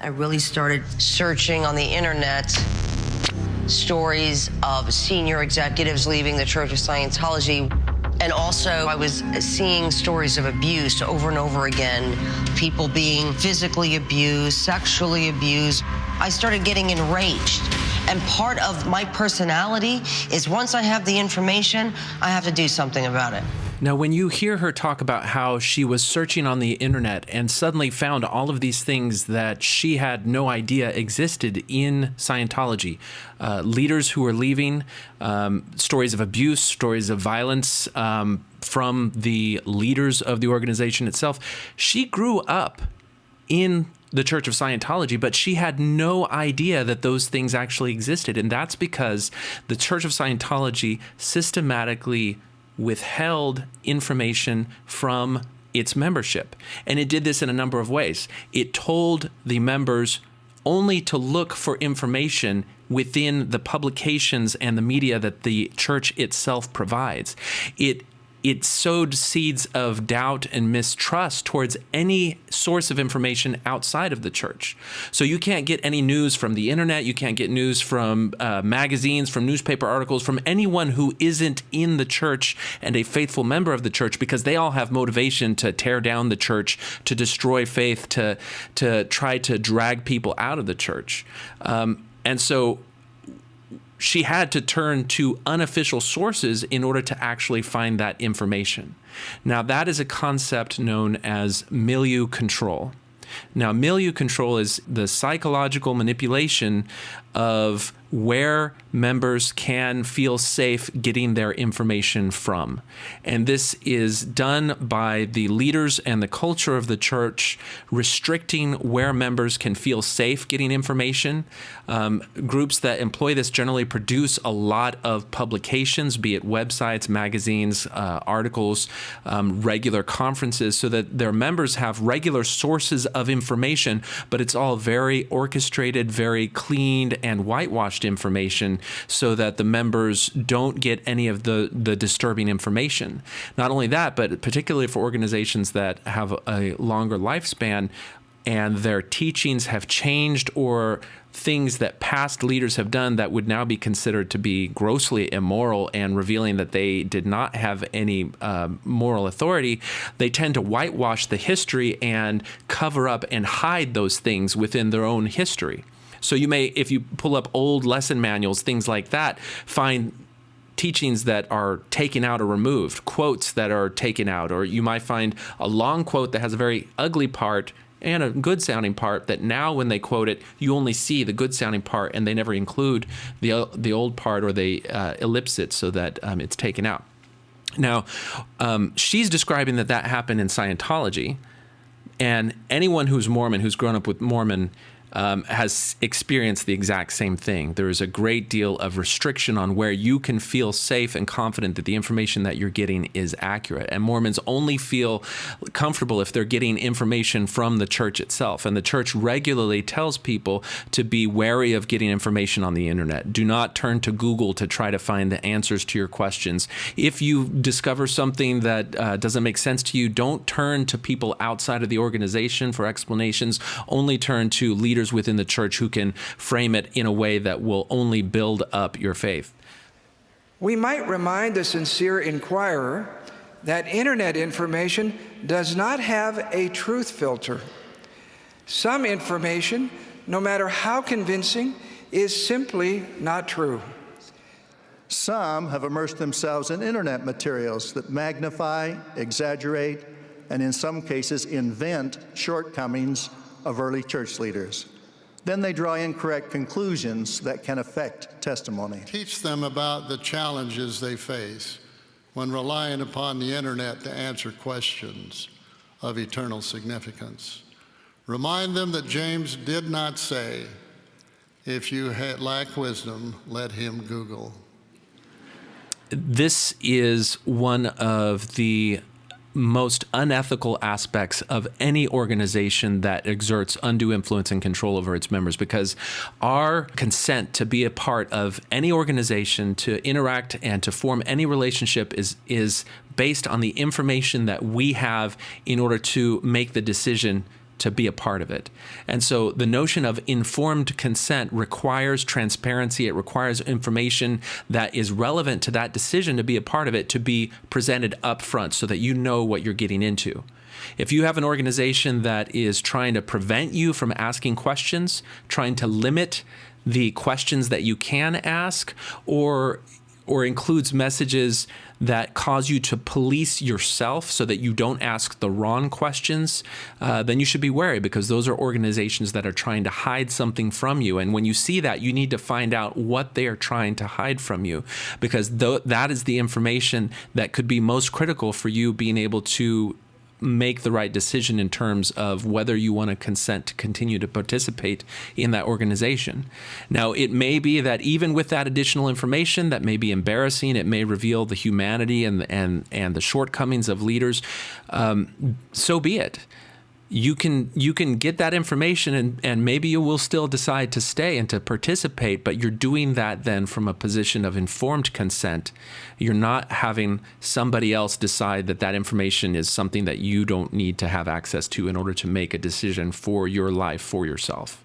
I really started searching on the internet stories of senior executives leaving the Church of Scientology. And also, I was seeing stories of abuse over and over again, people being physically abused, sexually abused. I started getting enraged. And part of my personality is once I have the information, I have to do something about it. Now, when you hear her talk about how she was searching on the internet and suddenly found all of these things that she had no idea existed in Scientology, leaders who were leaving, stories of abuse, stories of violence from the leaders of the organization itself, she grew up in the Church of Scientology, but she had no idea that those things actually existed. And that's because the Church of Scientology systematically withheld information from its membership. And it did this in a number of ways. It told the members only to look for information within the publications and the media that the church itself provides. It sowed seeds of doubt and mistrust towards any source of information outside of the church. So you can't get any news from the internet, you can't get news from magazines, from newspaper articles, from anyone who isn't in the church and a faithful member of the church, because they all have motivation to tear down the church, to destroy faith, to try to drag people out of the church. And so she had to turn to unofficial sources in order to actually find that information. Now, that is a concept known as milieu control. Now, milieu control is the psychological manipulation of where members can feel safe getting their information from. And this is done by the leaders and the culture of the church restricting where members can feel safe getting information. Groups that employ this generally produce a lot of publications, be it websites, magazines, articles, regular conferences, so that their members have regular sources of information, but it's all very orchestrated, very cleaned and whitewashed information so that the members don't get any of the disturbing information. Not only that, but particularly for organizations that have a longer lifespan and their teachings have changed, or things that past leaders have done that would now be considered to be grossly immoral and revealing that they did not have any moral authority, they tend to whitewash the history and cover up and hide those things within their own history. So you may, if you pull up old lesson manuals, things like that, find teachings that are taken out or removed, quotes that are taken out, or you might find a long quote that has a very ugly part and a good sounding part that now when they quote it, you only see the good sounding part and they never include the old part, or they ellipse it so that it's taken out. Now, she's describing that happened in Scientology, and anyone who's Mormon, who's grown up with Mormon, has experienced the exact same thing. There is a great deal of restriction on where you can feel safe and confident that the information that you're getting is accurate. And Mormons only feel comfortable if they're getting information from the church itself. And the church regularly tells people to be wary of getting information on the internet. Do not turn to Google to try to find the answers to your questions. If you discover something that doesn't make sense to you, don't turn to people outside of the organization for explanations. Only turn to leaders within the church who can frame it in a way that will only build up your faith. We might remind the sincere inquirer that internet information does not have a truth filter. Some information, no matter how convincing, is simply not true. Some have immersed themselves in internet materials that magnify, exaggerate, and in some cases invent shortcomings of early church leaders. Then they draw incorrect conclusions that can affect testimony. Teach them about the challenges they face when relying upon the internet to answer questions of eternal significance. Remind them that James did not say, "If you lack wisdom, let him Google." This is one of the most unethical aspects of any organization that exerts undue influence and control over its members, because our consent to be a part of any organization, to interact and to form any relationship is based on the information that we have in order to make the decision to be a part of it. And so the notion of informed consent requires transparency. It requires information that is relevant to that decision to be a part of it, to be presented up front so that you know what you're getting into. If you have an organization that is trying to prevent you from asking questions, trying to limit the questions that you can ask, or includes messages that cause you to police yourself so that you don't ask the wrong questions, then you should be wary, because those are organizations that are trying to hide something from you. And when you see that, you need to find out what they are trying to hide from you, because that is the information that could be most critical for you being able to make the right decision in terms of whether you want to consent to continue to participate in that organization. Now, it may be that even with that additional information, that may be embarrassing. It may reveal the humanity and the shortcomings of leaders. So be it. You can get that information, and maybe you will still decide to stay and to participate, but you're doing that then from a position of informed consent. You're not having somebody else decide that information is something that you don't need to have access to in order to make a decision for your life, for yourself.